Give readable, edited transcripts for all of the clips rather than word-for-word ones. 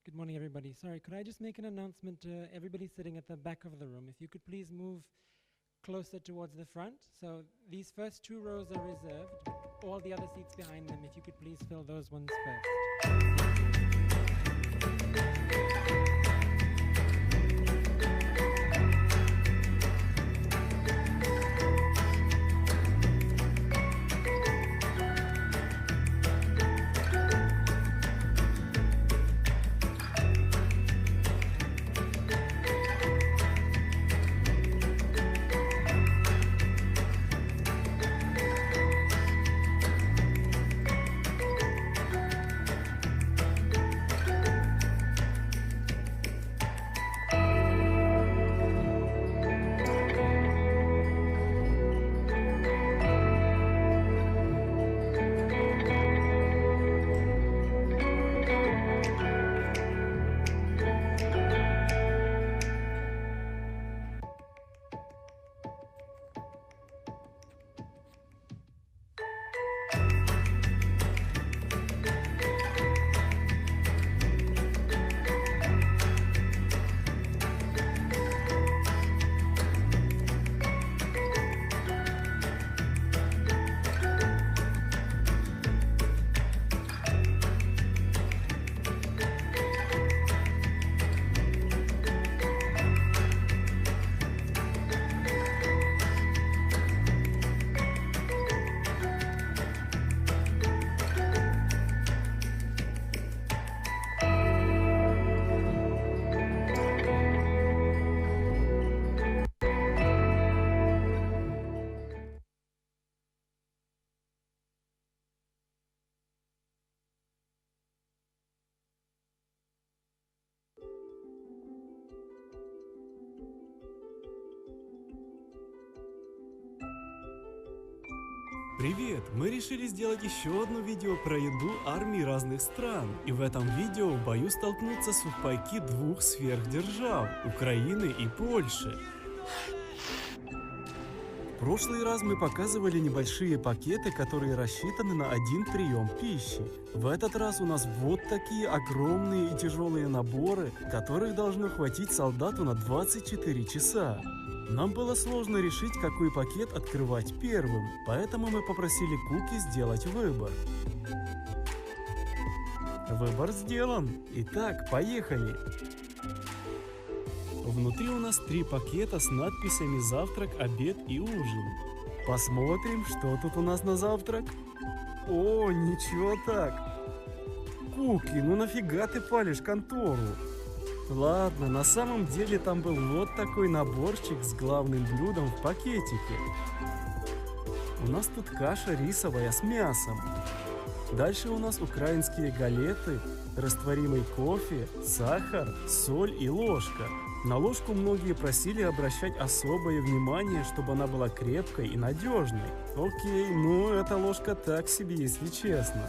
Good morning, everybody. Sorry, could I just make an announcement to everybody sitting at the back of the room? If you could please move closer towards the front. So these first 2 rows are reserved. All the other seats behind them, if you could please fill those ones first. Привет! Мы решили сделать еще одно видео про еду армий разных стран. И в этом видео в бою столкнутся сухпайки двух сверхдержав – Украины и Польши. В прошлый раз мы показывали небольшие пакеты, которые рассчитаны на один прием пищи. В этот раз у нас вот такие огромные и тяжелые наборы, которых должно хватить солдату на 24 часа. Нам было сложно решить, какой пакет открывать первым, поэтому мы попросили Куки сделать выбор. Выбор сделан. Итак, поехали! Внутри у нас 3 пакета с надписями «Завтрак», «Обед» и «Ужин». Посмотрим, что тут у нас на завтрак. О, ничего так! Куки, ну нафига ты палишь контору? Ладно, на самом деле там был вот такой наборчик с главным блюдом в пакетике. У нас тут каша рисовая с мясом. Дальше у нас украинские галеты, растворимый кофе, сахар, соль и ложка. На ложку многие просили обращать особое внимание, чтобы она была крепкой и надежной. Окей, ну эта ложка так себе, если честно.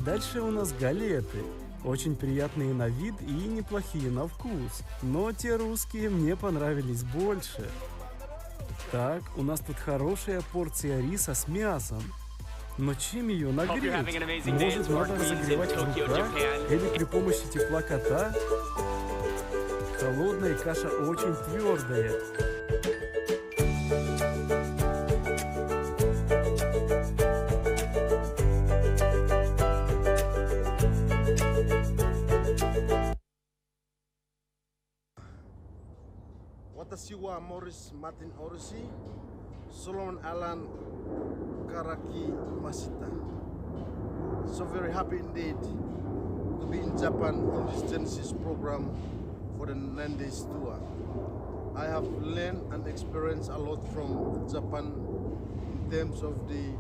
Дальше у нас галеты. Очень приятные на вид и неплохие на вкус. Но те русские мне понравились больше. Так, у нас тут хорошая порция риса с мясом. Но чем ее нагреть? Может, надо разогревать в руках или при помощи тепла кота? Холодная каша очень твердая. Watasiwa Morris Martin Orsi, Solomon Alan Karaki Masita. So very happy indeed to be in Japan on this JENESYS program for the 9 days tour. I have learned and experienced a lot from Japan in terms of the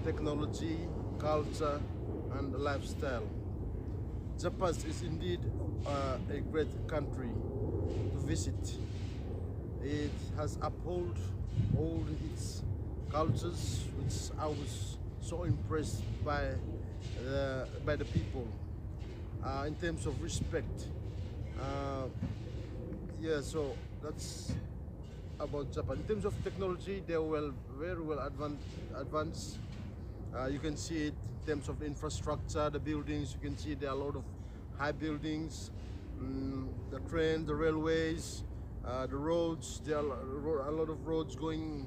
technology, culture and lifestyle. Japan is indeed a great country to visit. It has upheld all its cultures, which I was so impressed by the people in terms of respect. Yeah, so that's about Japan. In terms of technology, they're very well advanced. You can see it in terms of infrastructure, the buildings. You can see there are a lot of high buildings, the train, the railways. The roads, there are a lot of roads going,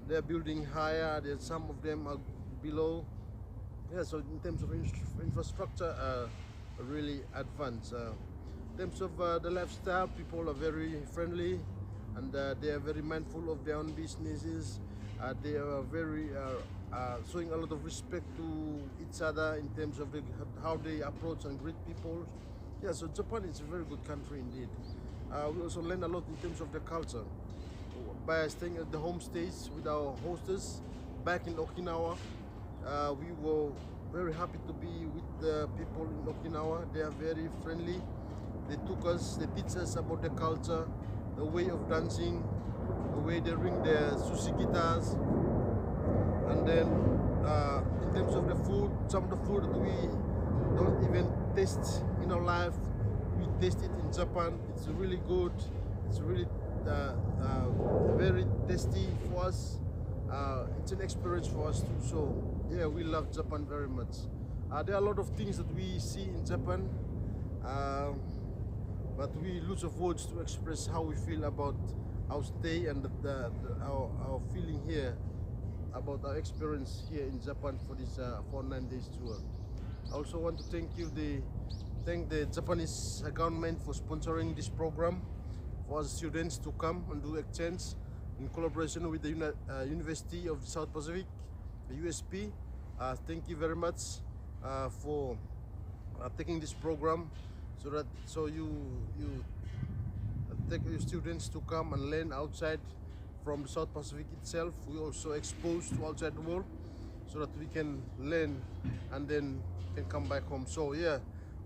they're building higher, some of them are below. Yeah, so in terms of infrastructure, really advanced. In terms of the lifestyle, people are very friendly and they are very mindful of their own businesses. They are very showing a lot of respect to each other in terms of how they approach and greet people. Yeah, so Japan is a very good country indeed. We also learn a lot in terms of the culture by staying at the homestays with our hostess back in Okinawa. We were very happy to be with the people in Okinawa. They are very friendly. They teach us about the culture, the way of dancing, the way they ring their sushi guitars. And then in terms of the food, some of the food that we don't even taste in our life, we taste it in Japan. It's really good. It's really very tasty for us. It's an experience for us too. So yeah, we love Japan very much. There are a lot of things that we see in Japan, but we lose of words to express how we feel about our stay and our feeling here about our experience here in Japan for this 9 days tour. I also want to thank the Japanese government for sponsoring this program for us students to come and do exchange in collaboration with the University of the South Pacific, the USP. Thank you very much for taking this program so you take your students to come and learn outside from the South Pacific itself. We also expose to outside the world so that we can learn and then can come back home. So yeah,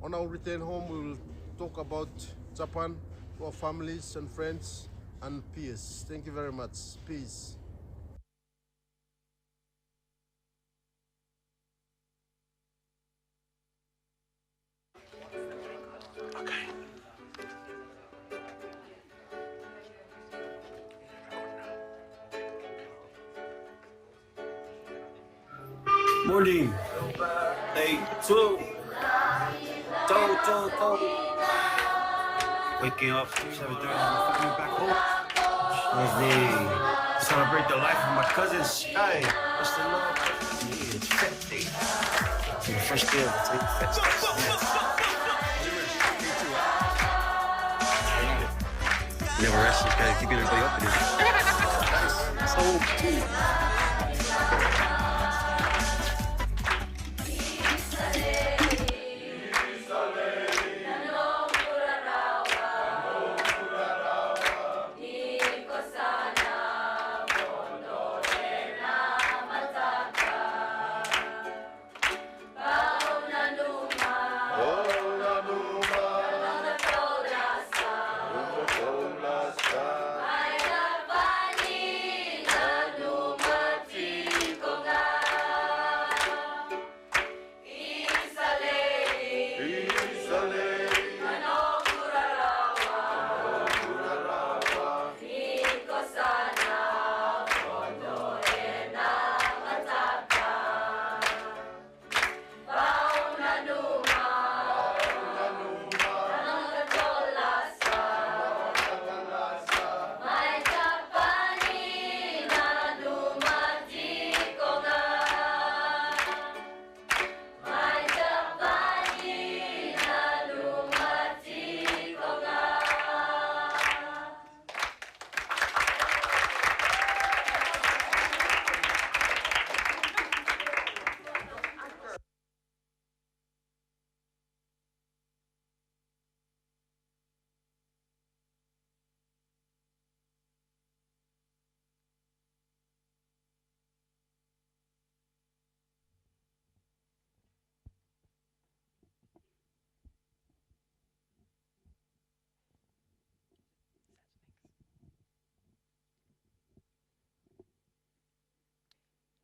on our return home, we will talk about Japan to our families and friends and peers. Thank you very much. Peace. Morning. Day 2. Waking up 7:30 on back home. Wednesday. Celebrate the life of my cousin Sky. What's the love? Yeah, it's Fat Day. It's the first day of the Fat Day. Never rest, just gotta keep everybody up in it. So,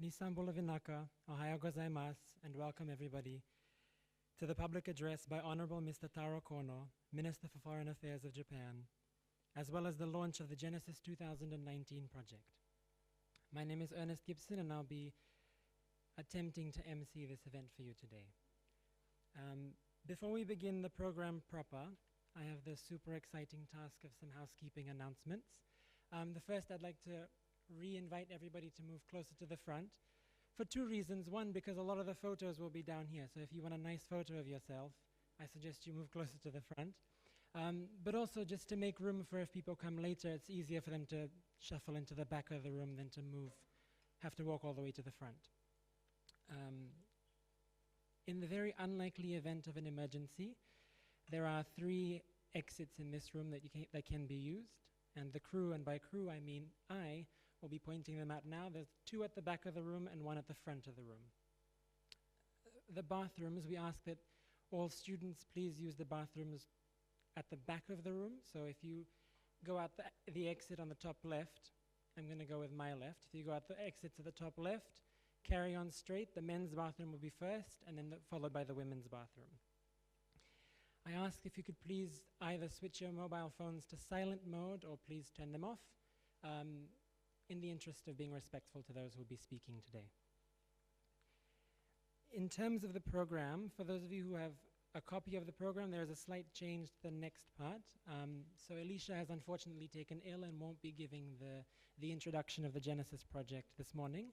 Nisambo Vinaka, Ohio gozaimasu, and welcome everybody to the public address by Honourable Mr. Taro, Minister for Foreign Affairs of Japan, as well as the launch of the JENESYS 2019 project. My name is Ernest Gibson, and I'll be attempting to MC this event for you today. Before we begin the program proper, I have the super exciting task of some housekeeping announcements. The first, I'd like to re-invite everybody to move closer to the front for two reasons. One, because a lot of the photos will be down here, so if you want a nice photo of yourself, I suggest you move closer to the front. But also just to make room for if people come later, it's easier for them to shuffle into the back of the room than to have to walk all the way to the front. In the very unlikely event of an emergency, there are 3 exits in this room that can be used, and the crew, and by crew I mean I, will be pointing them out now. There's 2 at the back of the room and 1 at the front of the room. The bathrooms, we ask that all students please use the bathrooms at the back of the room. So if you go out the exit on the top left, I'm going to go with my left. If you go out the exit to the top left, carry on straight. The men's bathroom will be first, and then followed by the women's bathroom. I ask if you could please either switch your mobile phones to silent mode or please turn them off, in the interest of being respectful to those who will be speaking today. In terms of the program, for those of you who have a copy of the program, there is a slight change to the next part. So Alicia has unfortunately taken ill and won't be giving the introduction of the JENESYS project this morning.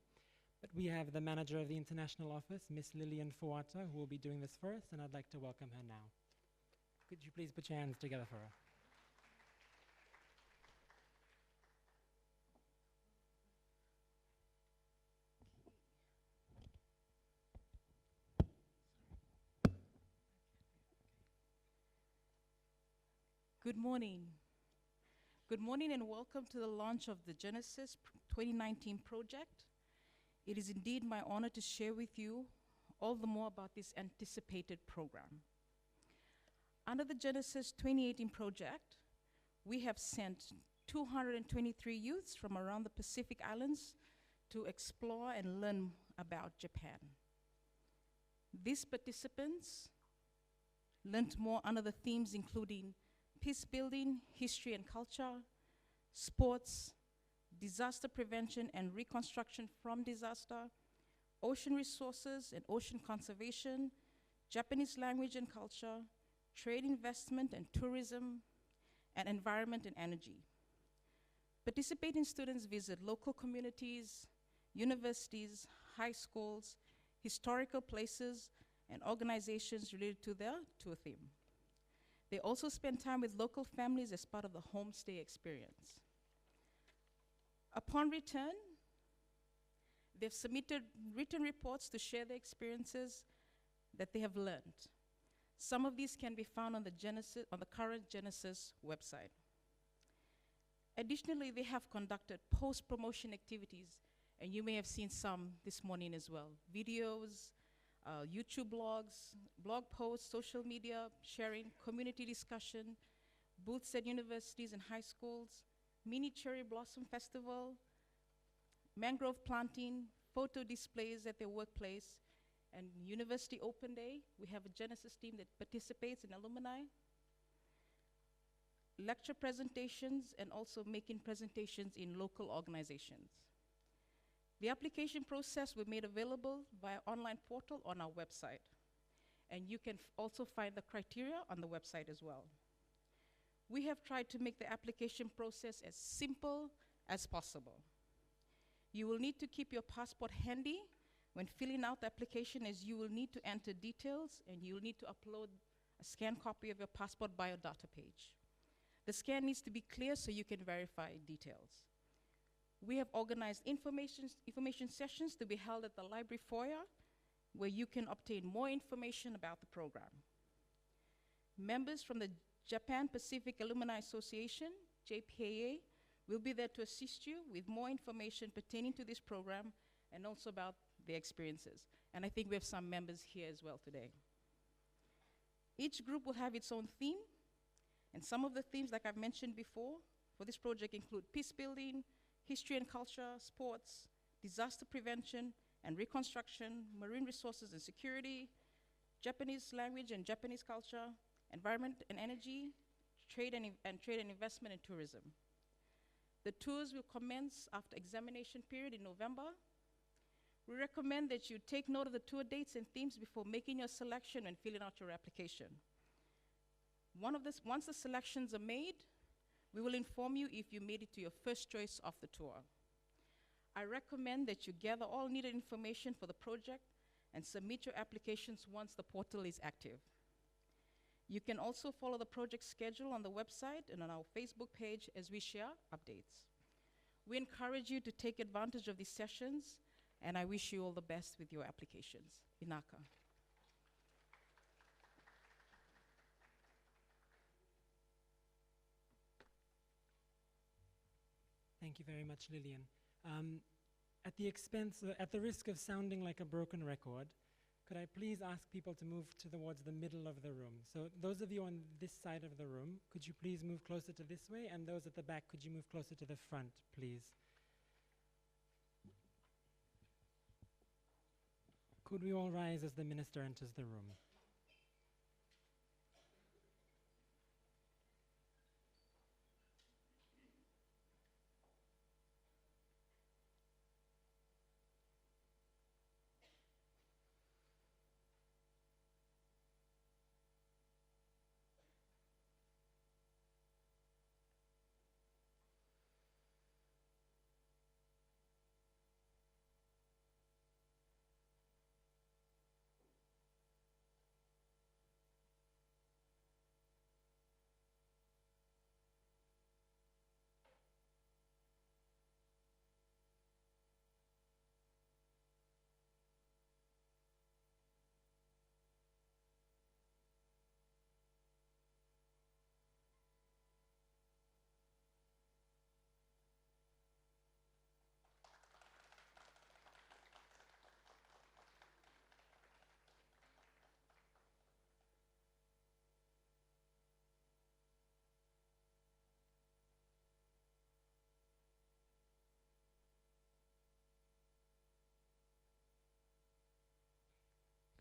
But we have the manager of the international office, Miss Lillian Fuata, who will be doing this for us, and I'd like to welcome her now. Could you please put your hands together for her? Good morning. Good morning and welcome to the launch of the JENESYS 2019 project. It is indeed my honor to share with you all the more about this anticipated program. Under the JENESYS 2018 project, we have sent 223 youths from around the Pacific Islands to explore and learn about Japan. These participants learned more under the themes including peace building, history and culture, sports, disaster prevention and reconstruction from disaster, ocean resources and ocean conservation, Japanese language and culture, trade, investment and tourism, and environment and energy. Participating students visit local communities, universities, high schools, historical places, and organizations related to their tour theme. They also spend time with local families as part of the homestay experience. Upon return, they've submitted written reports to share their experiences that they have learned. Some of these can be found on the current JENESYS website. Additionally, they have conducted post-promotion activities, and you may have seen some this morning as well. Videos, YouTube blogs, blog posts, social media sharing, community discussion, booths at universities and high schools, mini cherry blossom festival, mangrove planting, photo displays at their workplace, and University Open Day. We have a JENESYS team that participates in alumni. Lecture presentations, and also making presentations in local organizations. The application process will be made available via online portal on our website. And you can also find the criteria on the website as well. We have tried to make the application process as simple as possible. You will need to keep your passport handy when filling out the application, as you will need to enter details and you will need to upload a scanned copy of your passport biodata page. The scan needs to be clear so you can verify details. We have organized information sessions to be held at the library foyer, where you can obtain more information about the program. Members from the Japan Pacific Alumni Association, JPAA, will be there to assist you with more information pertaining to this program and also about their experiences. And I think we have some members here as well today. Each group will have its own theme, and some of the themes, like I've mentioned before, for this project include peace building, history and culture, sports, disaster prevention and reconstruction, marine resources and security, Japanese language and Japanese culture, environment and energy, trade and investment and tourism. The tours will commence after examination period in November. We recommend that you take note of the tour dates and themes before making your selection and filling out your application. Once the selections are made, we will inform you if you made it to your first choice of the tour. I recommend that you gather all needed information for the project and submit your applications once the portal is active. You can also follow the project schedule on the website and on our Facebook page as we share updates. We encourage you to take advantage of these sessions, and I wish you all the best with your applications. Inaka. Thank you very much, Lillian. At the risk of sounding like a broken record, could I please ask people to move towards the middle of the room? So those of you on this side of the room, could you please move closer to this way? And those at the back, could you move closer to the front, please? Could we all rise as the minister enters the room?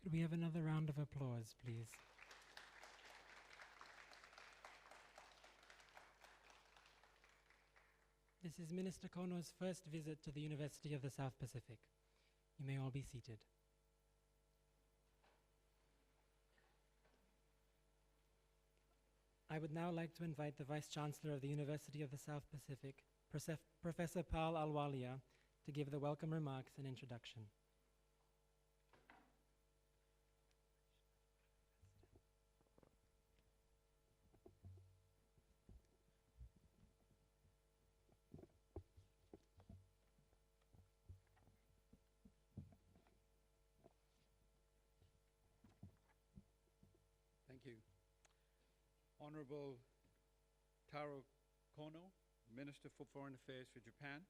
Could we have another round of applause, please? This is Minister Kono's first visit to the University of the South Pacific. You may all be seated. I would now like to invite the Vice Chancellor of the University of the South Pacific, Professor Paul Alwalia, to give the welcome remarks and introduction. Thank you. Honourable Taro, Minister for Foreign Affairs for Japan,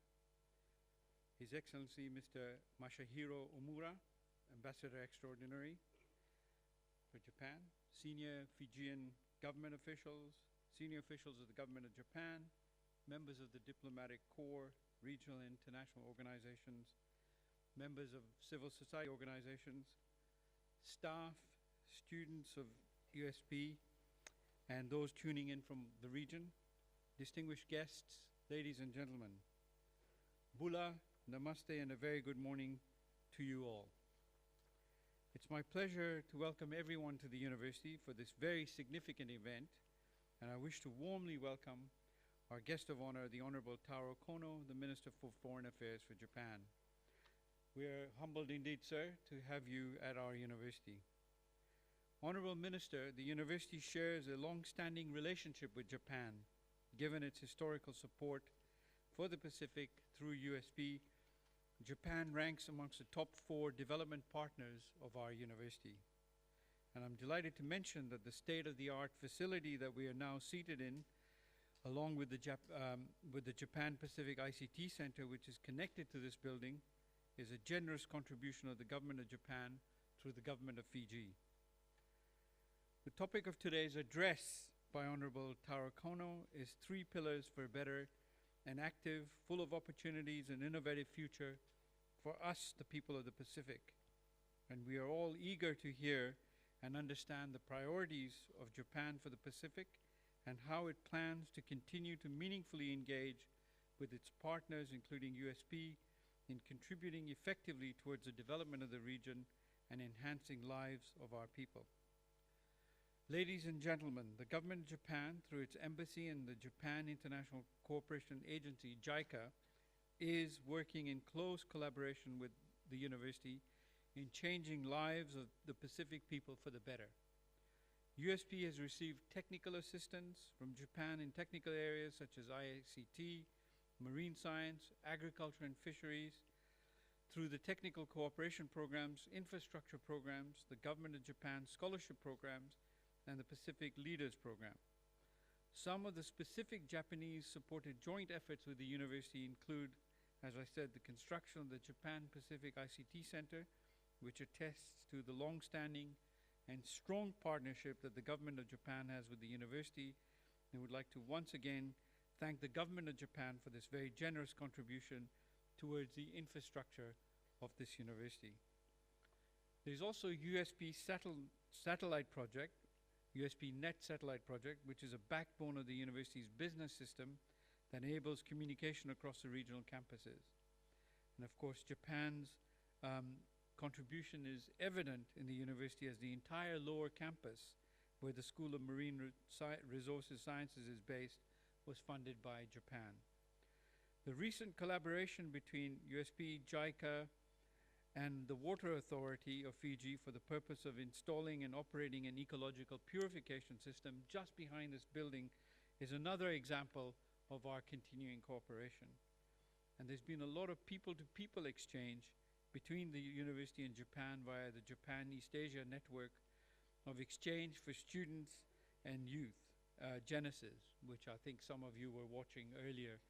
His Excellency Mr. Masahiro Omura, Ambassador Extraordinary for Japan, senior Fijian government officials, senior officials of the Government of Japan, members of the Diplomatic Corps, regional and international organizations, members of civil society organizations, staff, students of USP, and those tuning in from the region, distinguished guests, ladies and gentlemen. Bula, namaste, and a very good morning to you all. It's my pleasure to welcome everyone to the university for this very significant event, and I wish to warmly welcome our guest of honor, the Honourable Taro Kono, the Minister for Foreign Affairs for Japan. We are humbled indeed, sir, to have you at our university. Honourable Minister, the university shares a long-standing relationship with Japan, given its historical support for the Pacific through USP. Japan ranks amongst the top 4 development partners of our university. And I'm delighted to mention that the state-of-the-art facility that we are now seated in, along with the Japan Pacific ICT Center, which is connected to this building, is a generous contribution of the Government of Japan through the Government of Fiji. The topic of today's address by Honourable Taro Kono is 3 pillars for a better and active, full of opportunities and innovative future for us, the people of the Pacific. And we are all eager to hear and understand the priorities of Japan for the Pacific and how it plans to continue to meaningfully engage with its partners, including USP, in contributing effectively towards the development of the region and enhancing lives of our people. Ladies and gentlemen, the Government of Japan, through its embassy and the Japan International Cooperation Agency, JICA, is working in close collaboration with the university in changing lives of the Pacific people for the better. USP has received technical assistance from Japan in technical areas such as ICT, marine science, agriculture and fisheries, through the technical cooperation programs, infrastructure programs, the Government of Japan scholarship programs, and the Pacific Leaders Program. Some of the specific Japanese-supported joint efforts with the university include, as I said, the construction of the Japan Pacific ICT Center, which attests to the long-standing and strong partnership that the Government of Japan has with the university, and would like to once again thank the Government of Japan for this very generous contribution towards the infrastructure of this university. There's also USP satellite project, USP Net Satellite Project, which is a backbone of the university's business system that enables communication across the regional campuses. And of course, Japan's contribution is evident in the university, as the entire lower campus, where the School of Marine Resources Sciences is based, was funded by Japan. The recent collaboration between USP, JICA, and the Water Authority of Fiji for the purpose of installing and operating an ecological purification system just behind this building is another example of our continuing cooperation. And there's been a lot of people-to-people exchange between the university and Japan via the Japan East Asia network of exchange for students and youth, JENESYS, which I think some of you were watching earlier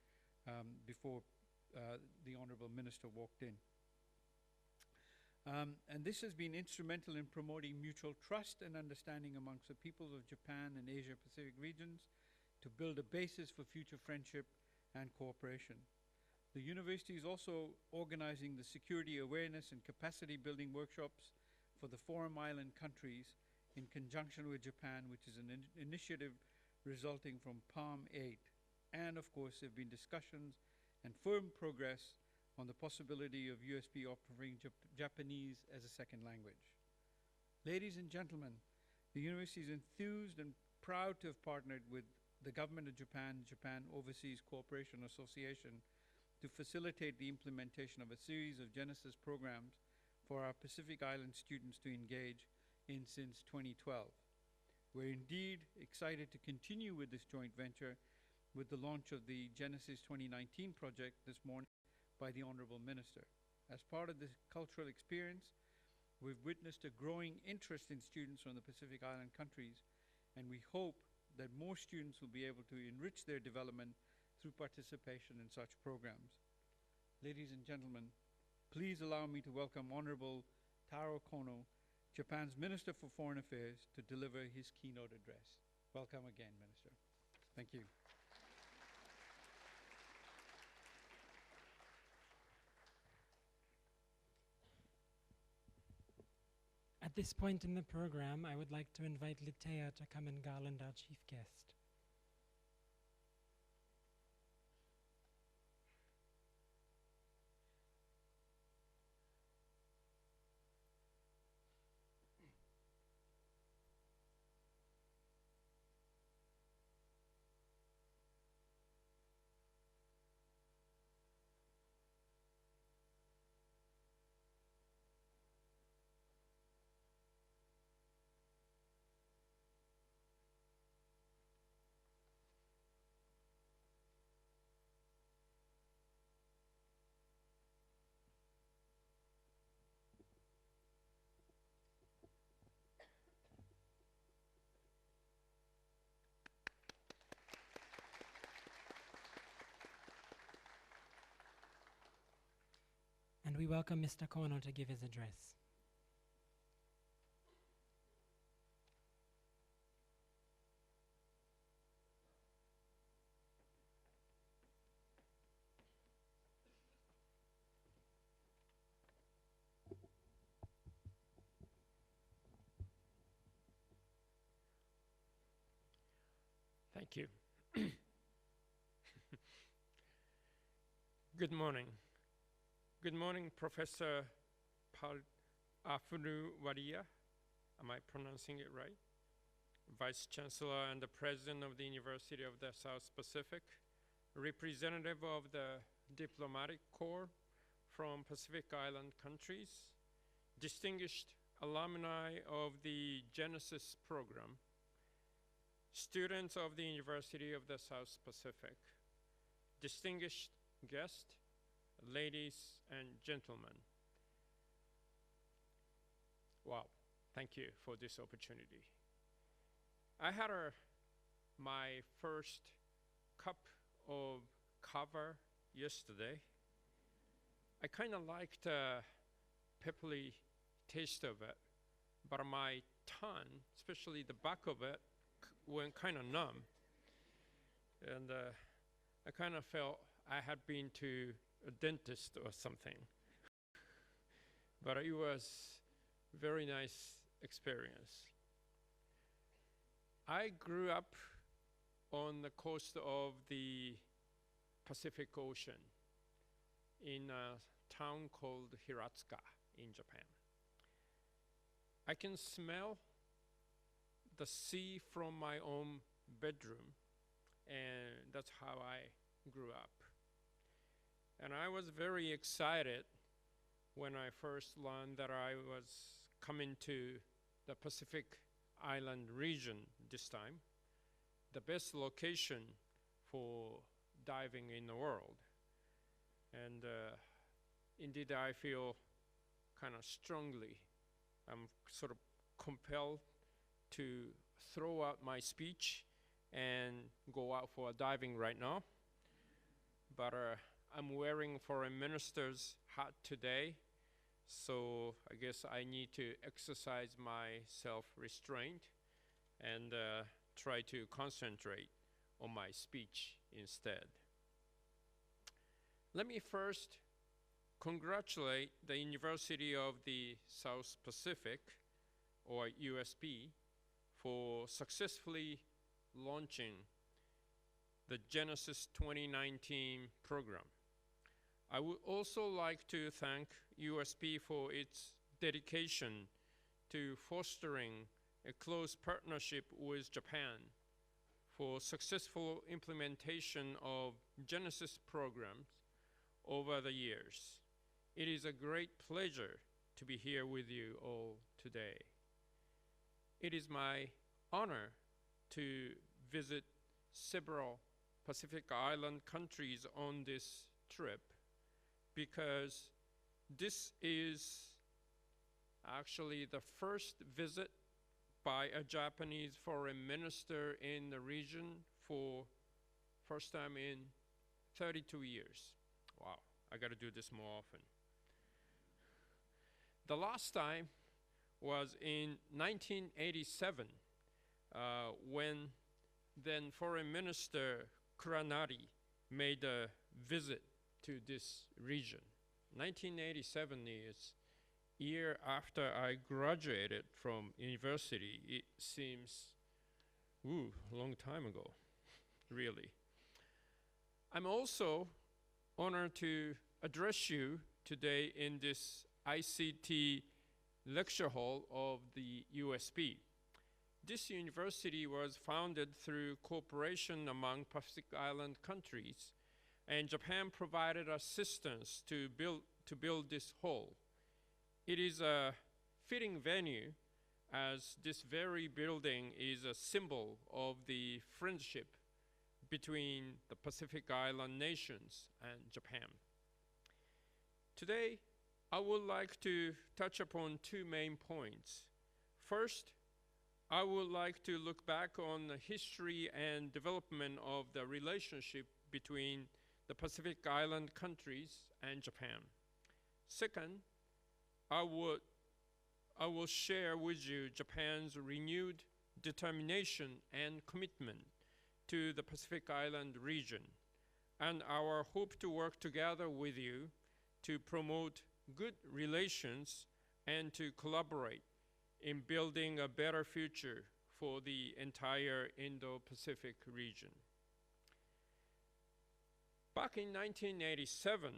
before the Honourable Minister walked in. And this has been instrumental in promoting mutual trust and understanding amongst the peoples of Japan and Asia Pacific regions to build a basis for future friendship and cooperation. The university is also organizing the security awareness and capacity building workshops for the Forum Island countries in conjunction with Japan, which is an initiative resulting from Palm 8. And of course, there have been discussions and firm progress on the possibility of USP offering Japanese as a second language. Ladies and gentlemen, the university is enthused and proud to have partnered with the Government of Japan, Japan Overseas Cooperation Association, to facilitate the implementation of a series of JENESYS programs for our Pacific Island students to engage in since 2012. We're indeed excited to continue with this joint venture with the launch of the JENESYS 2019 project this morning by the Honourable Minister. As part of this cultural experience, we've witnessed a growing interest in students from the Pacific Island countries, and we hope that more students will be able to enrich their development through participation in such programs. Ladies and gentlemen, please allow me to welcome Honourable Taro, Japan's Minister for Foreign Affairs, to deliver his keynote address. Welcome again, Minister. Thank you. At this point in the program, I would like to invite Litea to come and garland our chief guest. And we welcome Mr. Kono to give his address. Thank you. Good morning. Good morning, Professor Afunu Waria. Am I pronouncing it right? Vice Chancellor and the President of the University of the South Pacific, representative of the Diplomatic Corps from Pacific Island countries, distinguished alumni of the JENESYS program, students of the University of the South Pacific, distinguished guests, ladies and gentlemen. Wow, thank you for this opportunity. I had my first cup of kava yesterday. I kind of liked the peppery taste of it, but my tongue, especially the back of it, went kind of numb. And I kind of felt I had been to a dentist or something. But it was very nice experience. I grew up on the coast of the Pacific Ocean in a town called Hiratsuka in Japan. I can smell the sea from my own bedroom, and that's how I grew up. And I was very excited when I first learned that I was coming to the Pacific Island region this time, the best location for diving in the world. And indeed, I feel kind of strongly, I'm sort of compelled to throw out my speech and go out for a diving right now. But I'm wearing foreign minister's hat today, so I guess I need to exercise my self-restraint and try to concentrate on my speech instead. Let me first congratulate the University of the South Pacific, or USP, for successfully launching the JENESYS 2019 program. I I would also like to thank USP for its dedication to fostering a close partnership with Japan for successful implementation of JENESYS programs over the years. It is a great pleasure to be here with you all today. It is my honor to visit several Pacific Island countries on this trip because this is actually the first visit by a Japanese foreign minister in the region for first time in 32 years. Wow, I gotta do this more often. The last time was in 1987 when then Foreign Minister Kuranari made a visit to this region. 1987 is year after I graduated from university. It seems, a long time ago, really. I'm also honored to address you today in this ICT lecture hall of the USP. This university was founded through cooperation among Pacific Island countries, and Japan provided assistance to build this hall. It is a fitting venue as this very building is a symbol of the friendship between the Pacific Island nations and Japan. Today, I would like to touch upon two main points. First, I would like to look back on the history and development of the relationship between the Pacific Island countries and Japan. Second, I will share with you Japan's renewed determination and commitment to the Pacific Island region and our hope to work together with you to promote good relations and to collaborate in building a better future for the entire Indo-Pacific region. Back in 1987,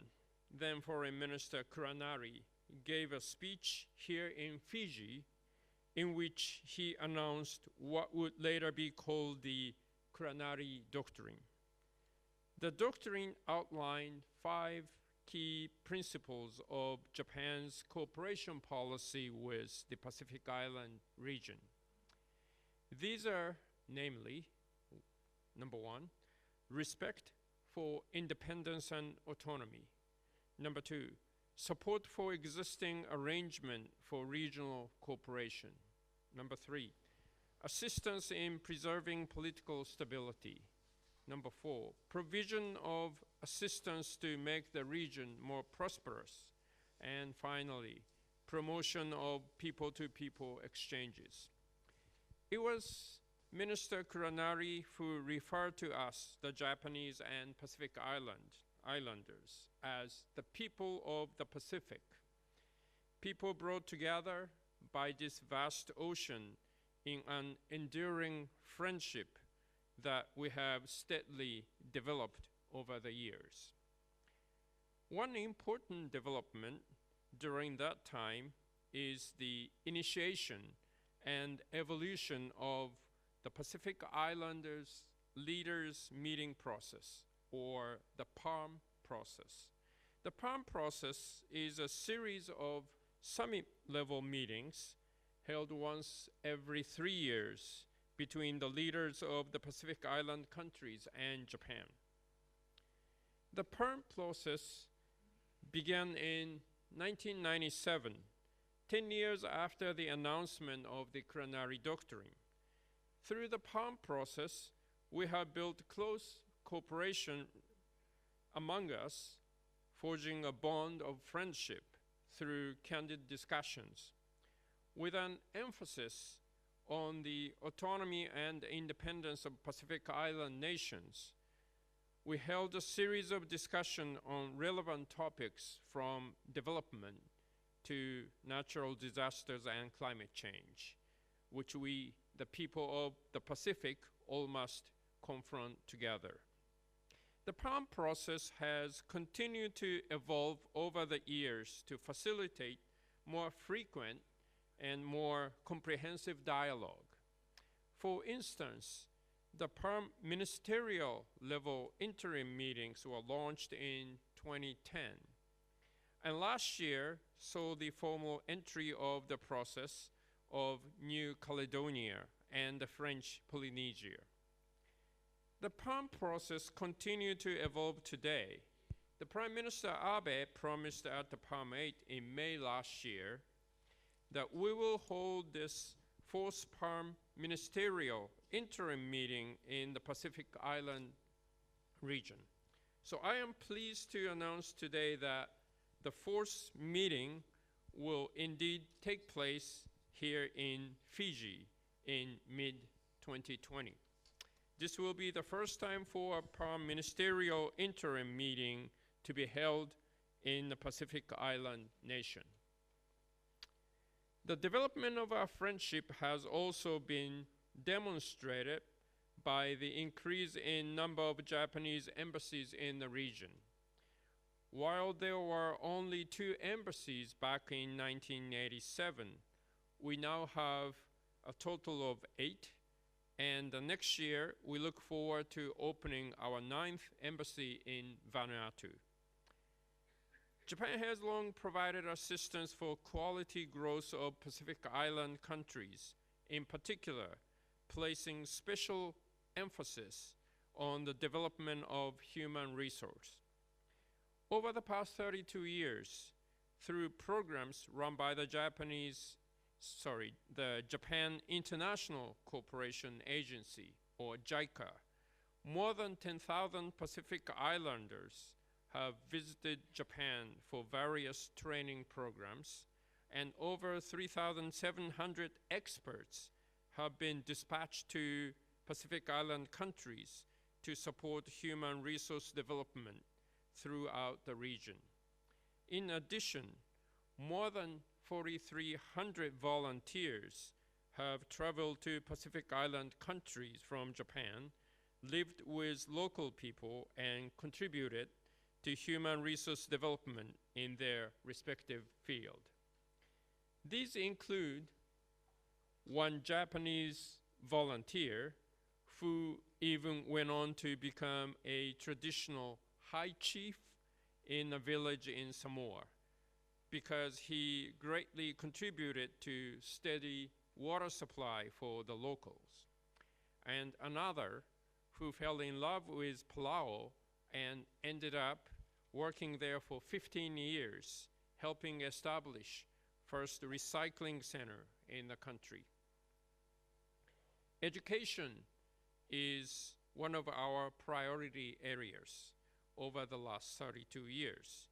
then Foreign Minister Kuranari gave a speech here in Fiji in which he announced what would later be called the Kuranari Doctrine. The doctrine outlined 5 key principles of Japan's cooperation policy with the Pacific Island region. These are, namely, number 1, respect for independence and autonomy. Number 2, support for existing arrangement for regional cooperation. Number 3, assistance in preserving political stability. Number 4, provision of assistance to make the region more prosperous. And finally, promotion of people-to-people exchanges. It was Minister Kuranari who referred to us, the Japanese and Pacific Islanders, as the people of the Pacific. People brought together by this vast ocean in an enduring friendship that we have steadily developed over the years. One important development during that time is the initiation and evolution of the Pacific Islanders Leaders Meeting Process, or the PALM process. The PALM process is a series of summit-level meetings held once every 3 years between the leaders of the Pacific Island countries and Japan. The PALM process began in 1997, 10 years after the announcement of the Kuranari Doctrine. Through the PALM process, we have built close cooperation among us, forging a bond of friendship through candid discussions, with an emphasis on the autonomy and independence of Pacific Island nations. We held a series of discussions on relevant topics from development to natural disasters and climate change, which we, the people of the Pacific, all must confront together. The PALM process has continued to evolve over the years to facilitate more frequent and more comprehensive dialogue. For instance, the PALM ministerial level interim meetings were launched in 2010. And last year saw the formal entry of the process of New Caledonia and the French Polynesia. The PALM process continued to evolve today. The Prime Minister Abe promised at the PALM 8 in May last year that we will hold this fourth PALM ministerial interim meeting in the Pacific Island region. So I am pleased to announce today that the fourth meeting will indeed take place here in Fiji in mid-2020. This will be the first time for a PALM ministerial interim meeting to be held in the Pacific Island nation. The development of our friendship has also been demonstrated by the increase in number of Japanese embassies in the region. While there were only 2 embassies back in 1987, we now have a total of 8, and the next year we look forward to opening our 9th embassy in Vanuatu. Japan has long provided assistance for quality growth of Pacific Island countries, in particular, placing special emphasis on the development of human resource. Over the past 32 years, through programs run by the Japan International Cooperation Agency, or JICA, more than 10,000 Pacific Islanders have visited Japan for various training programs, and over 3,700 experts have been dispatched to Pacific Island countries to support human resource development throughout the region. In addition, more than 4,300 volunteers have traveled to Pacific Island countries from Japan, lived with local people, and contributed to human resource development in their respective field. These include one Japanese volunteer who even went on to become a traditional high chief in a village in Samoa because he greatly contributed to steady water supply for the locals. And another who fell in love with Palau and ended up working there for 15 years, helping establish first recycling center in the country. Education is one of our priority areas over the last 32 years.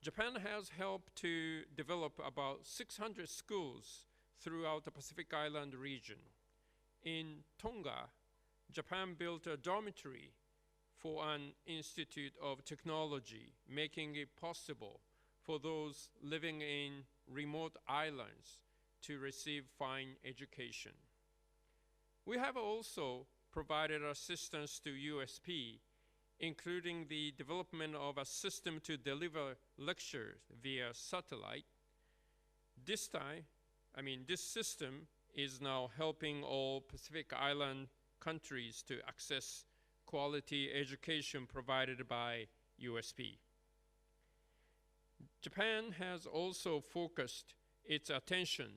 Japan has helped to develop about 600 schools throughout the Pacific Island region. In Tonga, Japan built a dormitory for an institute of technology, making it possible for those living in remote islands to receive fine education. We have also provided assistance to USP, including the development of a system to deliver lectures via satellite. This system is now helping all Pacific Island countries to access quality education provided by USP. Japan has also focused its attention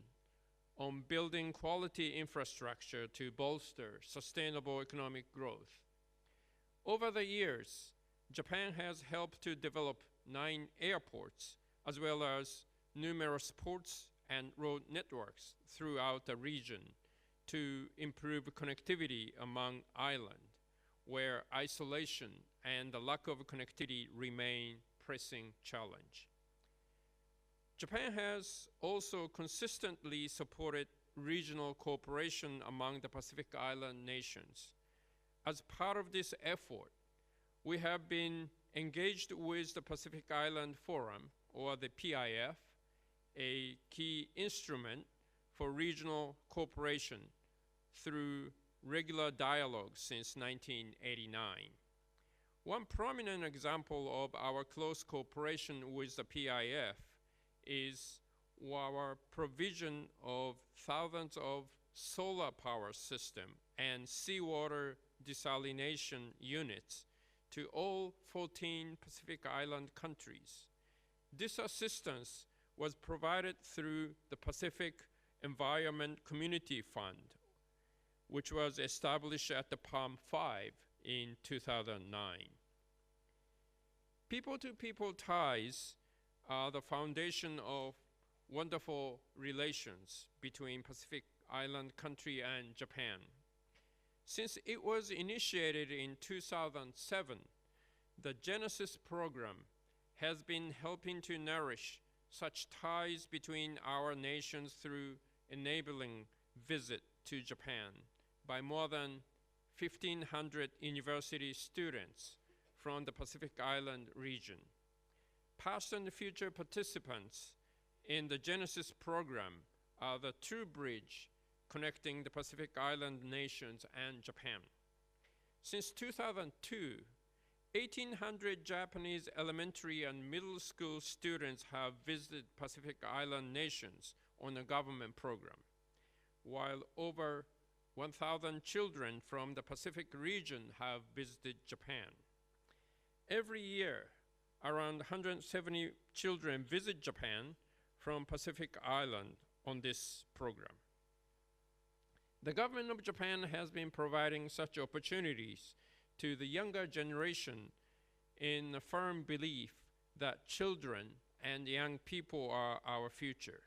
on building quality infrastructure to bolster sustainable economic growth. Over the years, Japan has helped to develop 9 airports, as well as numerous ports and road networks throughout the region to improve connectivity among islands, where isolation and the lack of connectivity remain pressing challenge. Japan has also consistently supported regional cooperation among the Pacific Island nations. As part of this effort, we have been engaged with the Pacific Island Forum, or the PIF, a key instrument for regional cooperation through regular dialogue since 1989. One prominent example of our close cooperation with the PIF is our provision of thousands of solar power system and seawater desalination units to all 14 Pacific Island countries. This assistance was provided through the Pacific Environment Community Fund, which was established at the Palm 5 in 2009. People-to-people ties are the foundation of wonderful relations between Pacific Island country and Japan. Since it was initiated in 2007, the JENESYS program has been helping to nourish such ties between our nations through enabling visit to Japan by more than 1,500 university students from the Pacific Island region. Past and future participants in the JENESYS program are the true bridge connecting the Pacific Island nations and Japan. Since 2002, 1,800 Japanese elementary and middle school students have visited Pacific Island nations on a government program, while over 1,000 children from the Pacific region have visited Japan. Every year, around 170 children visit Japan from Pacific Island on this program. The government of Japan has been providing such opportunities to the younger generation in the firm belief that children and young people are our future.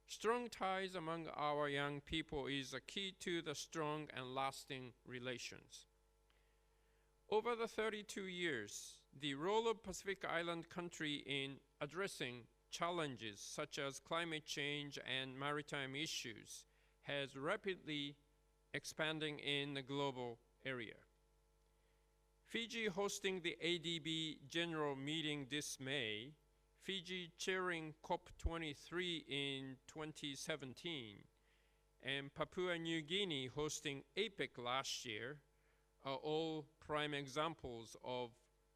Strong ties among our young people is a key to the strong and lasting relations. Over the 32 years, the role of Pacific Island country in addressing challenges such as climate change and maritime issues has rapidly expanding in the global area. Fiji hosting the ADB General Meeting this May, Fiji chairing COP23 in 2017, and Papua New Guinea hosting APEC last year are all prime examples of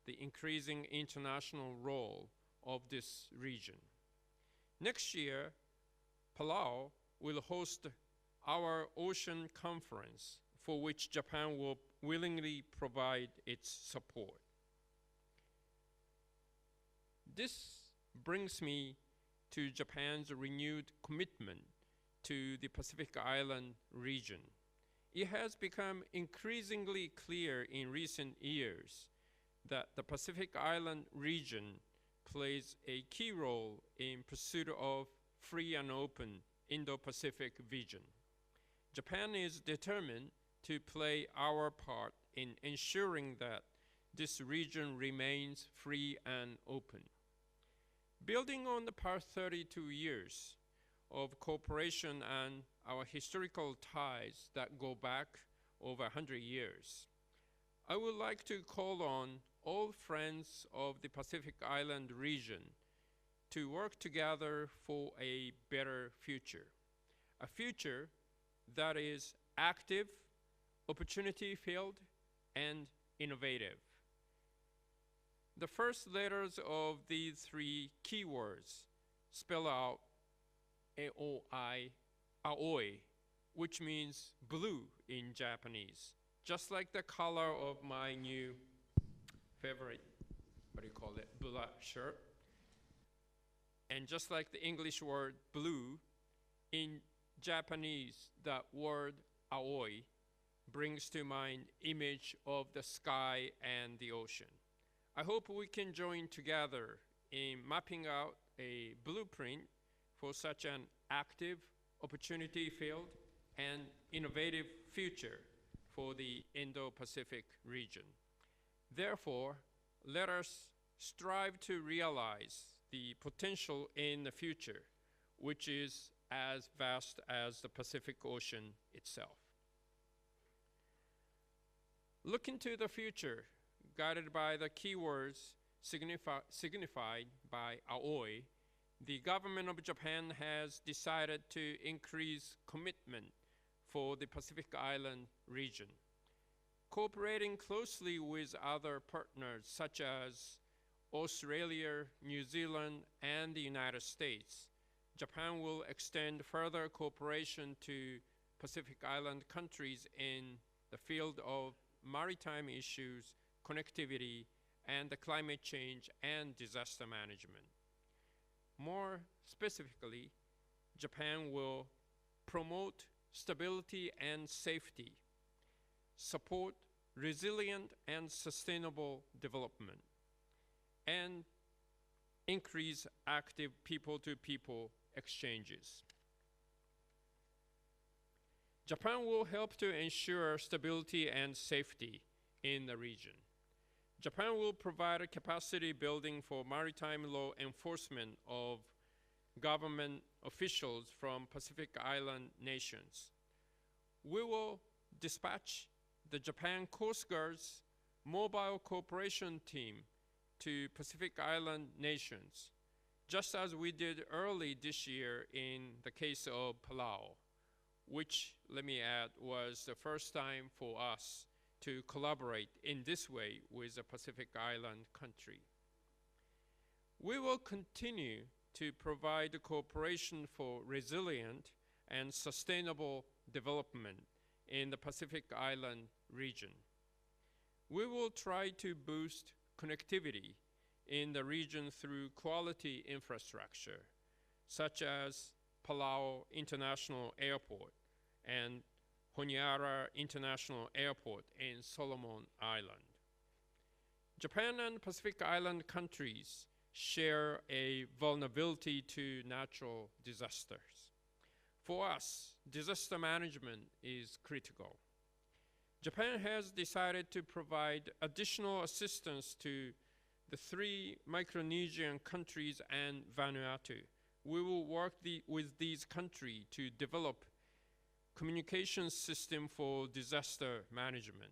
the increasing international role of this region. Next year, Palau will host our ocean conference, for which Japan will willingly provide its support. This brings me to Japan's renewed commitment to the Pacific Island region. It has become increasingly clear in recent years that the Pacific Island region plays a key role in pursuit of free and open Indo-Pacific vision. Japan is determined to play our part in ensuring that this region remains free and open. Building on the past 32 years of cooperation and our historical ties that go back over 100 years, I would like to call on all friends of the Pacific Island region to work together for a better future, a future that is active, opportunity-filled, and innovative. The first letters of these three keywords spell out Aoi, which means blue in Japanese, just like the color of my new favorite, bula shirt. And just like the English word blue, in Japanese, that word aoi brings to mind image of the sky and the ocean. I hope we can join together in mapping out a blueprint for such an active, opportunity-filled, and innovative future for the Indo-Pacific region. Therefore, let us strive to realize the potential in the future, which is as vast as the Pacific Ocean itself. Look into the future, guided by the keywords signified by Aoi. The government of Japan has decided to increase commitment for the Pacific Island region. cooperating closely with other partners such as Australia, New Zealand, and the United States, Japan will extend further cooperation to Pacific Island countries in the field of maritime issues, connectivity, and the climate change and disaster management. More specifically, Japan will promote stability and safety, support resilient and sustainable development, and increase active people-to-people exchanges. Japan will help to ensure stability and safety in the region. Japan will provide a capacity building for maritime law enforcement of government officials from Pacific Island nations. We will dispatch the Japan Coast Guard's mobile cooperation team to Pacific Island nations, just as we did early this year in the case of Palau, which, let me add, was the first time for us to collaborate in this way with a Pacific Island country. We will continue to provide cooperation for resilient and sustainable development in the Pacific Island region. We will try to boost connectivity in the region through quality infrastructure, such as Palau International Airport and Honiara International Airport in Solomon Island. Japan and Pacific Island countries share a vulnerability to natural disasters. For us, disaster management is critical. Japan has decided to provide additional assistance to the 3 Micronesian countries and Vanuatu. We will work with these countries to develop communication system for disaster management,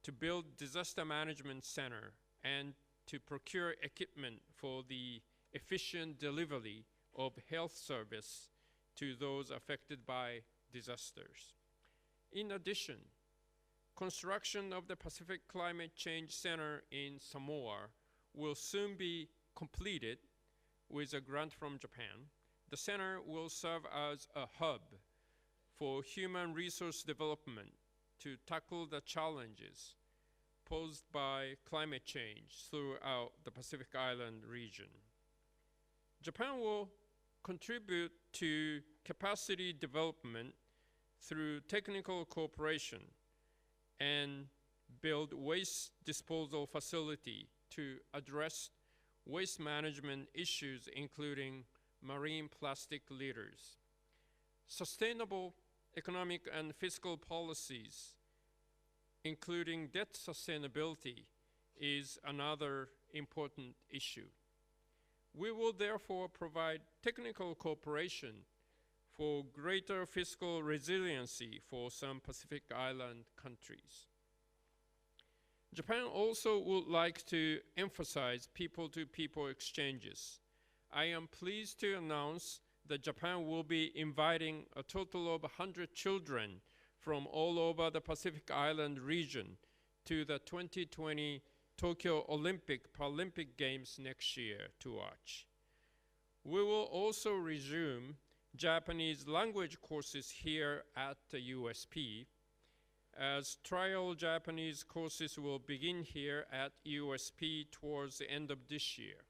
to build disaster management center, and to procure equipment for the efficient delivery of health service to those affected by disasters. In addition, construction of the Pacific Climate Change Center in Samoa will soon be completed with a grant from Japan. The center will serve as a hub for human resource development to tackle the challenges posed by climate change throughout the Pacific Island region. Japan will contribute to capacity development through technical cooperation and build waste disposal facility to address waste management issues, including marine plastic litters. Sustainable economic and fiscal policies, including debt sustainability, is another important issue. We will therefore provide technical cooperation for greater fiscal resiliency for some Pacific Island countries. Japan also would like to emphasize people-to-people exchanges. I am pleased to announce that Japan will be inviting a total of 100 children from all over the Pacific Island region to the 2020 Tokyo Paralympic Games next year to watch. We will also resume Japanese language courses here at the USP, as trial Japanese courses will begin here at USP towards the end of this year.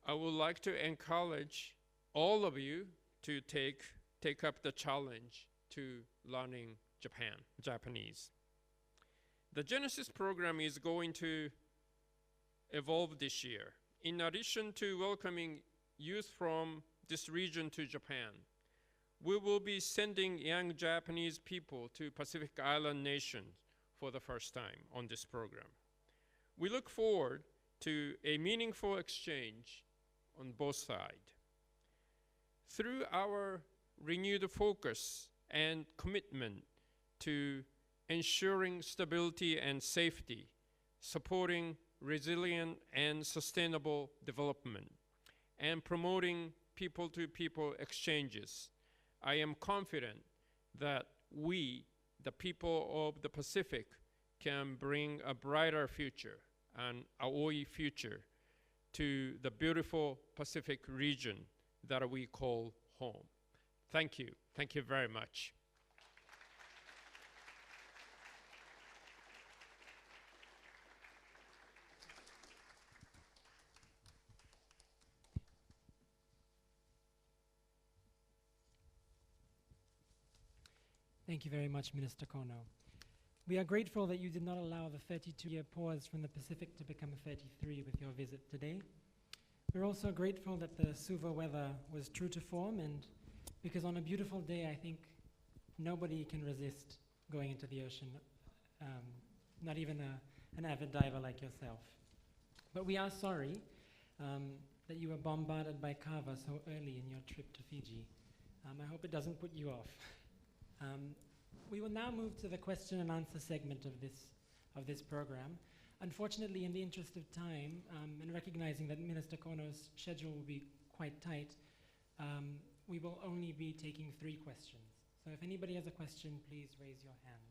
I would like to encourage all of you to take up the challenge to learning Japanese. The JENESYS program is going to evolve this year. In addition to welcoming youth from this region to Japan, we will be sending young Japanese people to Pacific Island nations for the first time on this program. We look forward to a meaningful exchange on both sides. Through our renewed focus and commitment to ensuring stability and safety, supporting resilient and sustainable development, and promoting people-to-people exchanges, I am confident that we the people of the Pacific can bring a brighter future, an Aoi future, to the beautiful Pacific region that we call home. Thank you. Thank you very much. Thank you very much, Minister Kono. We are grateful that you did not allow the 32-year pause from the Pacific to become a 33 with your visit today. We're also grateful that the Suva weather was true to form, and because on a beautiful day, I think nobody can resist going into the ocean, not even an avid diver like yourself. But we are sorry that you were bombarded by kava so early in your trip to Fiji. I hope it doesn't put you off. We will now move to the question and answer segment of this program. Unfortunately, in the interest of time, and recognizing that Minister Kono's schedule will be quite tight, we will only be taking 3 questions. So if anybody has a question, please raise your hand.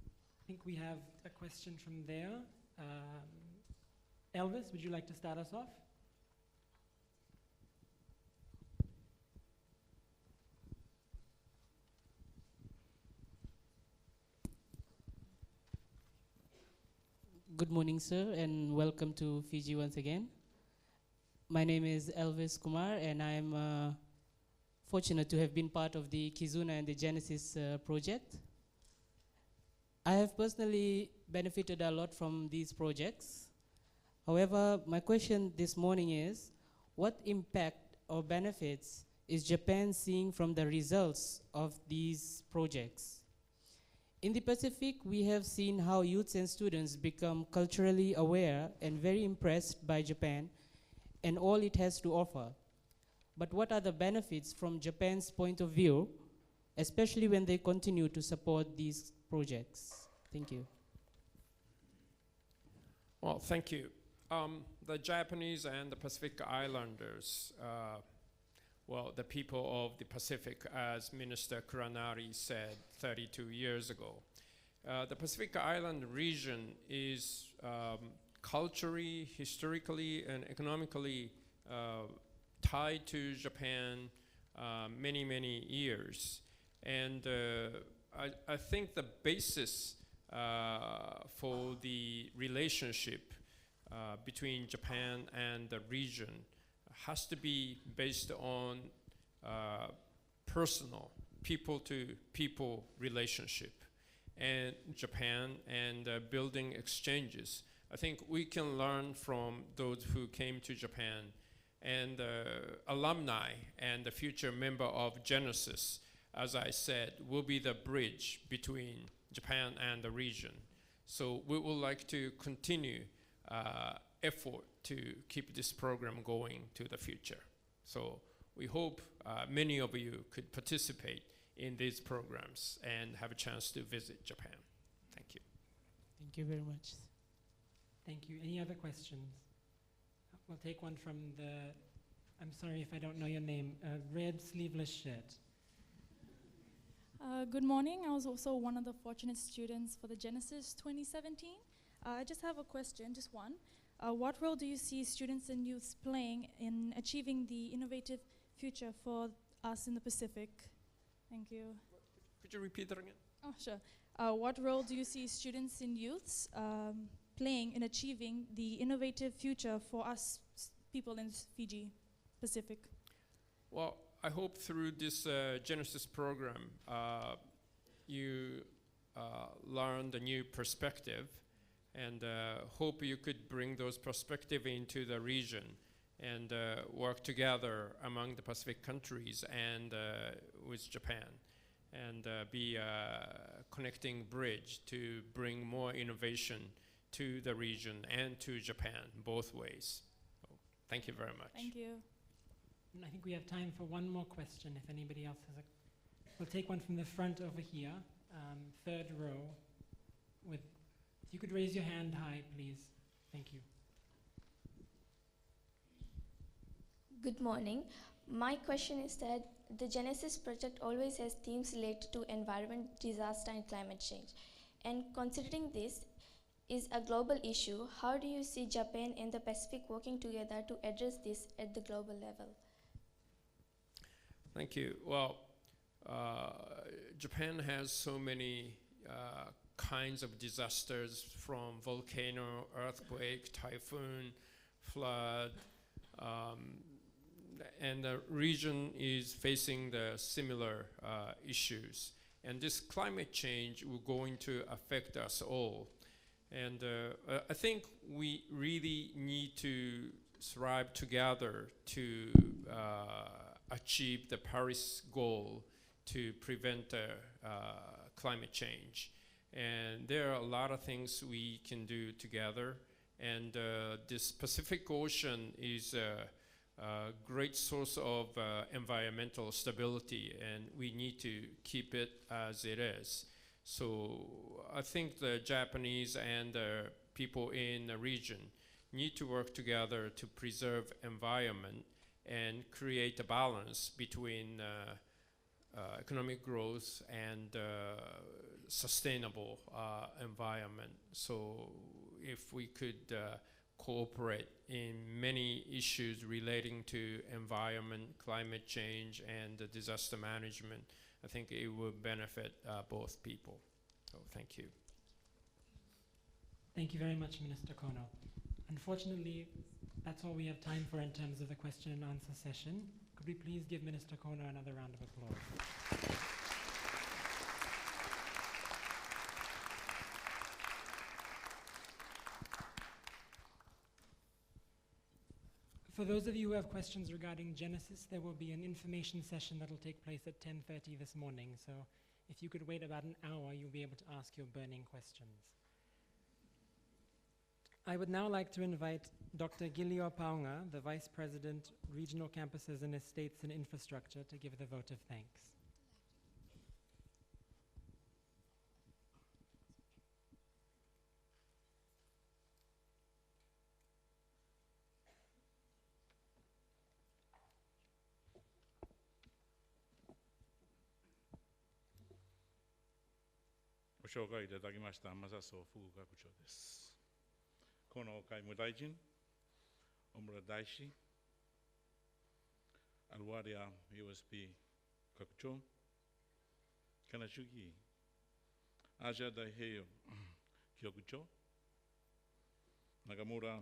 I think we have a question from there. Elvis, would you like to start us off? Good morning, sir, and welcome to Fiji once again. My name is Elvis Kumar, and I'm fortunate to have been part of the Kizuna and the JENESYS project. I have personally benefited a lot from these projects. However, my question this morning is, what impact or benefits is Japan seeing from the results of these projects? In the Pacific, we have seen how youths and students become culturally aware and very impressed by Japan and all it has to offer. But what are the benefits from Japan's point of view, especially when they continue to support these projects? Thank you. Well, thank you. The Japanese and the Pacific Islanders, well, the people of the Pacific, as Minister Kuranari said 32 years ago. The Pacific Island region is culturally, historically, and economically tied to Japan many, many years. And I think the basis for the relationship between Japan and the region has to be based on personal, people-to-people relationship, and Japan and building exchanges. I think we can learn from those who came to Japan, and alumni and the future member of JENESYS, as I said, will be the bridge between Japan and the region. So we would like to continue effort to keep this program going to the future. So we hope many of you could participate in these programs and have a chance to visit Japan. Thank you. Thank you very much. Thank you. Any other questions? We'll take one from the, I'm sorry if I don't know your name, red sleeveless shirt. Good morning. I was also one of the fortunate students for the JENESYS 2017. I just have a question, just one. What role do you see students and youths playing in achieving the innovative future for us in the Pacific? Thank you. Could you repeat that again? Oh, sure. What role do you see students and youths playing in achieving the innovative future for us people in Fiji, Pacific? Well, I hope through this JENESYS program, you learned a new perspective, and hope you could bring those perspectives into the region and work together among the Pacific countries and with Japan, and be a connecting bridge to bring more innovation to the region and to Japan, both ways. So, thank you very much. Thank you. And I think we have time for one more question if anybody else has a... We'll take one from the front over here, 3rd row. If you could raise your hand high, please. Thank you. Good morning. My question is that the Genesis project always has themes related to environment, disaster, and climate change. And considering this is a global issue, how do you see Japan and the Pacific working together to address this at the global level? Thank you. Well, Japan has so many kinds of disasters, from volcano, earthquake, typhoon, flood, and the region is facing the similar issues. And this climate change will going to affect us all. And I think we really need to strive together to achieve the Paris goal to prevent climate change. And there are a lot of things we can do together. And this Pacific Ocean is a great source of environmental stability, and we need to keep it as it is. So I think the Japanese and the people in the region need to work together to preserve environment and create a balance between economic growth and sustainable environment. So if we could cooperate in many issues relating to environment, climate change, and disaster management, I think it will benefit both people. So thank you. Thank you very much, Minister Kono. Unfortunately, that's all we have time for in terms of the question and answer session. Could we please give Minister Kono another round of applause? For those of you who have questions regarding Genesis, there will be an information session that will take place at 10:30 this morning. So if you could wait about an hour, you'll be able to ask your burning questions. I would now like to invite Dr. Gilio Paunga, the Vice President, Regional Campuses and Estates and Infrastructure, to give the vote of thanks.紹介いただきました正荘副学長です。この外務大臣、小村大使、アルワリア USP 学長、金主義アジア太平洋局長、中村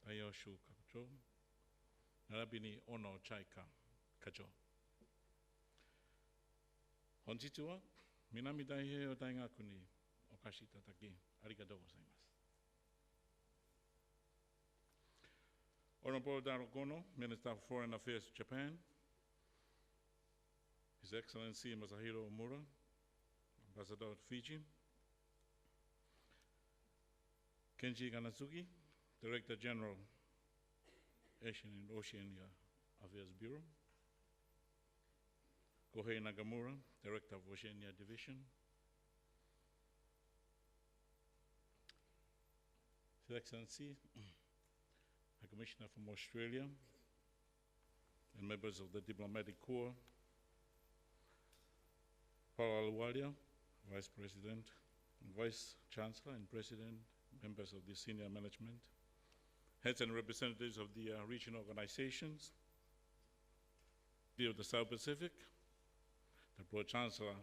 太陽州学長、並びに小野チャイカ課長。本日は南太平洋大学にお越しいただきありがとうございます。Honourable Taro, Minister of Foreign Affairs of Japan, His Excellency Masahiro Omura, Ambassador of Fiji, Kenji Kanazuki, Director General, Asian and Oceania Affairs Bureau, Kohei Nagamura, Director of Oceania Division, His Excellency, a Commissioner from Australia, and members of the Diplomatic Corps, Paul Alwalia, Vice President, and Vice Chancellor and President, members of the senior management, heads and representatives of the regional organizations, of the South Pacific, the Pro-Chancellor,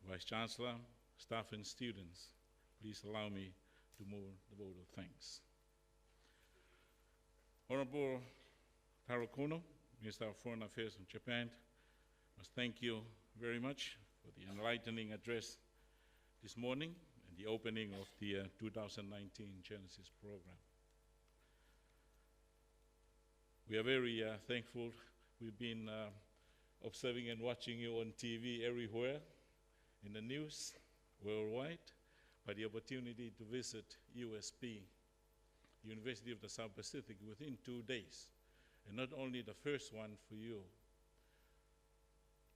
Vice Chancellor, staff and students, please allow me to move the vote of thanks. Honourable Taro, Minister of Foreign Affairs of Japan, must thank you very much for the enlightening address this morning and the opening of the 2019 Genesis program. We are very thankful. We've been observing and watching you on TV everywhere, in the news, worldwide, by the opportunity to visit USP, University of the South Pacific, within 2 days. And not only the first one for you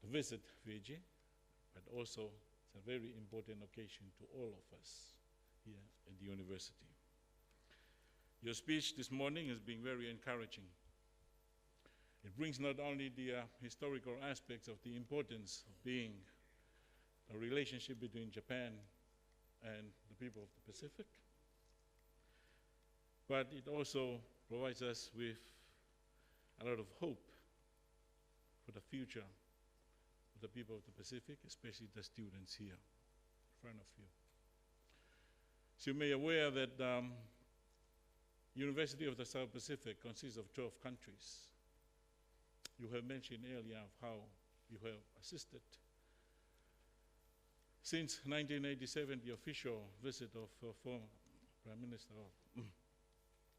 to visit Fiji, but also it's a very important occasion to all of us here at the university. Your speech this morning has been very encouraging. It brings not only the historical aspects of the importance of being a relationship between Japan and the people of the Pacific, but it also provides us with a lot of hope for the future of the people of the Pacific, especially the students here in front of you. So you may be aware that University of the South Pacific consists of 12 countries. You have mentioned earlier of how you have assisted. Since 1987, the official visit of former Prime Minister of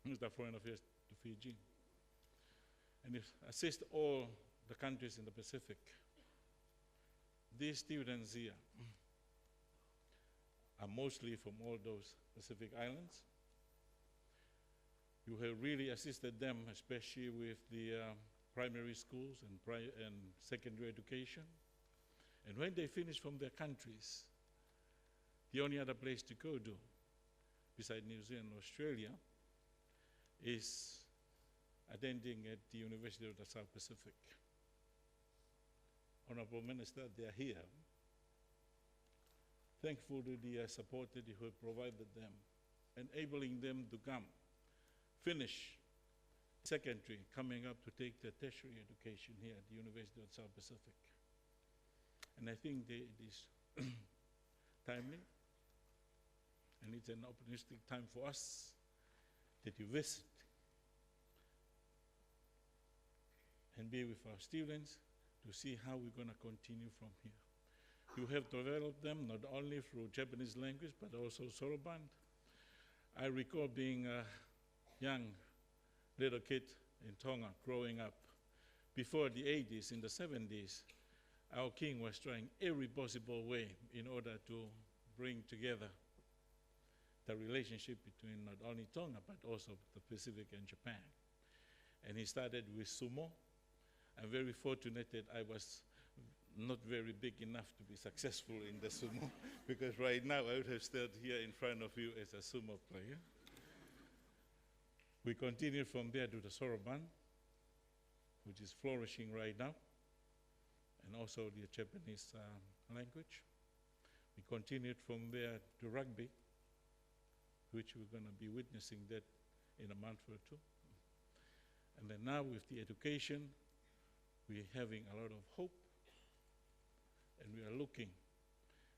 Minister of Foreign Affairs to Fiji, and it assist all the countries in the Pacific. These students here are mostly from all those Pacific islands. You have really assisted them, especially with the primary schools and secondary education. And when they finish from their countries, the only other place to go to, beside New Zealand and Australia, is attending at the University of the South Pacific. Honourable Minister, they are here. Thankful to the support that you have provided them, enabling them to come, finish secondary, coming up to take their tertiary education here at the University of the South Pacific. And I think it is timely, and it's an opportunistic time for us that you visit and be with our students to see how we're going to continue from here. You have developed them not only through Japanese language, but also Soroban. I recall being a young little kid in Tonga growing up. Before the 80s, in the 70s, our king was trying every possible way in order to bring together the relationship between not only Tonga, but also the Pacific and Japan. And he started with sumo. I'm very fortunate that I was not very big enough to be successful in the sumo, because right now I would have stood here in front of you as a sumo player. We continued from there to the Soroban, which is flourishing right now, and also the Japanese language. We continued from there to rugby, which we're going to be witnessing that in a month or two. And then now with the education, we're having a lot of hope, and we are looking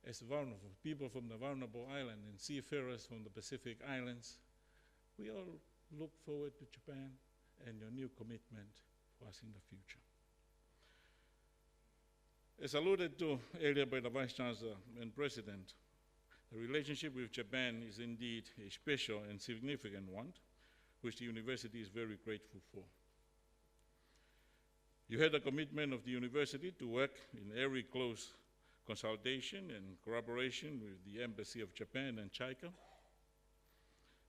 as vulnerable people from the vulnerable island and seafarers from the Pacific Islands. We all look forward to Japan and your new commitment for us in the future. As alluded to earlier by the Vice Chancellor and President, the relationship with Japan is indeed a special and significant one, which the university is very grateful for. You had a commitment of the university to work in every close consultation and collaboration with the Embassy of Japan and JICA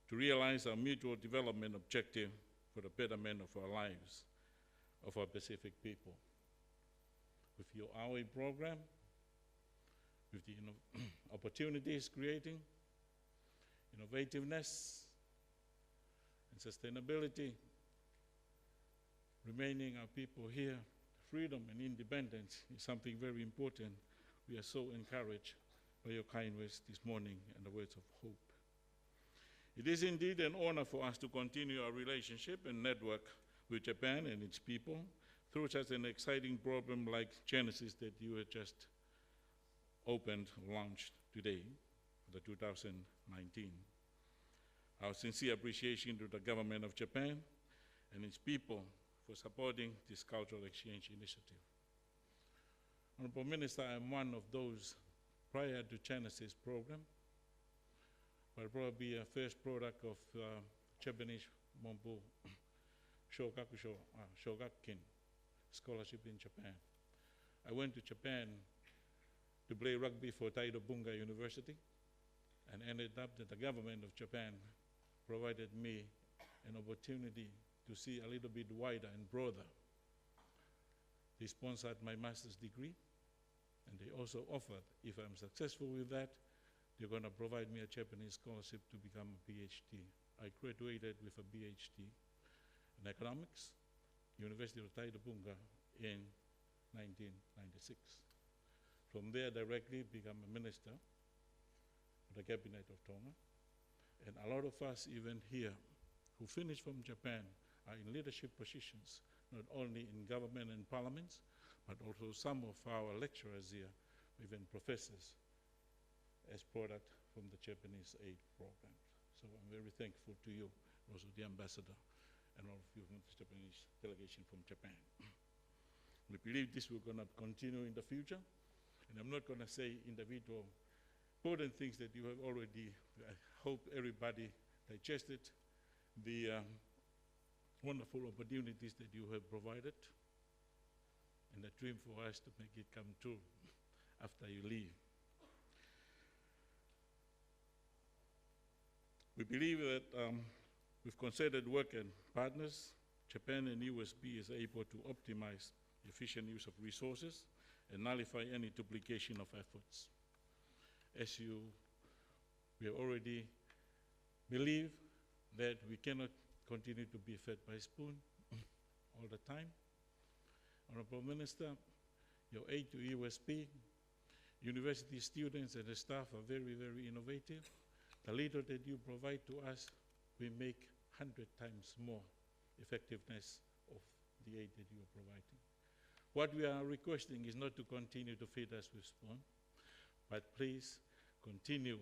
to realize our mutual development objective for the betterment of our lives, of our Pacific people. With your AOE program, with the opportunities creating, innovativeness, and sustainability, remaining our people here, freedom and independence is something very important. We are so encouraged by your kind words this morning and the words of hope. It is indeed an honor for us to continue our relationship and network with Japan and its people through such an exciting program like JENESYS that you have just opened, launched today for the 2019. Our sincere appreciation to the government of Japan and its people for supporting this cultural exchange initiative. Honourable Minister, I'm one of those prior to JENESYS program, but probably a first product of Japanese Mombu Shogakukin scholarship in Japan. I went to Japan to play rugby for Taido Bunga University, and ended up that the government of Japan provided me an opportunity to see a little bit wider and broader. They sponsored my master's degree, and they also offered, if I'm successful with that, they're going to provide me a Japanese scholarship to become a PhD. I graduated with a PhD in economics, University of Taidapunga in 1996. From there, directly become a minister of the cabinet of Tonga. And a lot of us, even here, who finished from Japan, are in leadership positions, not only in government and parliaments, but also some of our lecturers here, even professors, as product from the Japanese aid program. So I'm very thankful to you, also the ambassador, and all of you from the Japanese delegation from Japan. We believe this will gonna continue in the future, and I'm not gonna say individual important things that you have already, I hope everybody digested the wonderful opportunities that you have provided, and the dream for us to make it come true after you leave. We believe that with concerted work and partners, Japan and USB is able to optimize efficient use of resources and nullify any duplication of efforts. As we already believe that we cannot continue to be fed by spoon all the time. Honourable Minister, your aid to USB, university students and the staff are very, very innovative. The leader that you provide to us, we make 100 times more effectiveness of the aid that you are providing. What we are requesting is not to continue to feed us with spoon, but please continue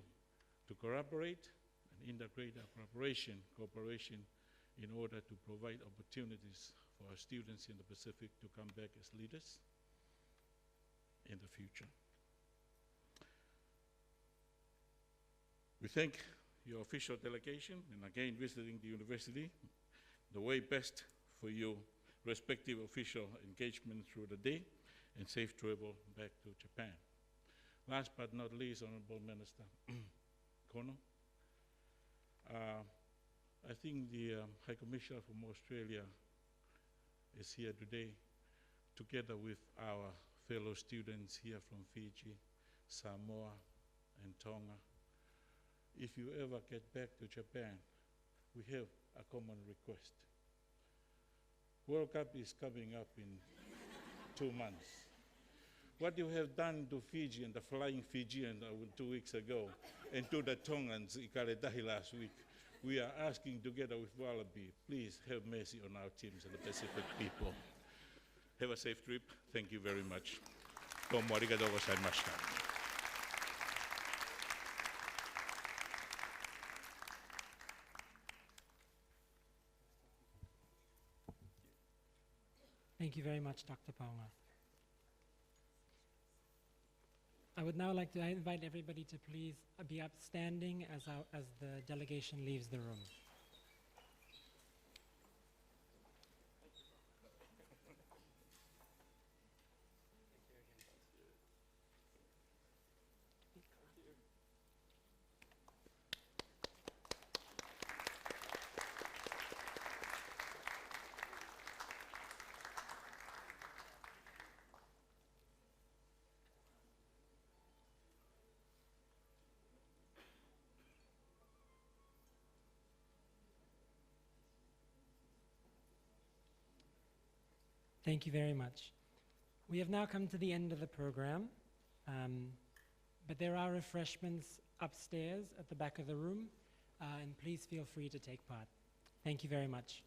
to collaborate and integrate our cooperation in order to provide opportunities for our students in the Pacific to come back as leaders in the future. We thank your official delegation and again visiting the university, the way best for your respective official engagement through the day and safe travel back to Japan. Last but not least, Honourable Minister Kono, I think the High Commissioner from Australia is here today, together with our fellow students here from Fiji, Samoa, and Tonga. If you ever get back to Japan, we have a common request. World Cup is coming up in 2 months. What you have done to Fiji and the flying Fijian 2 weeks ago, and to the Tongans, Ikaredahi last week, we are asking together with Wallaby, please have mercy on our teams and the Pacific people. Have a safe trip. Thank you very much. Domo arigatou gozaimashita. Thank you very much, Dr. Paunga. I would now like to invite everybody to please be upstanding as the delegation leaves the room. Thank you very much. We have now come to the end of the program, but there are refreshments upstairs at the back of the room, and please feel free to take part. Thank you very much.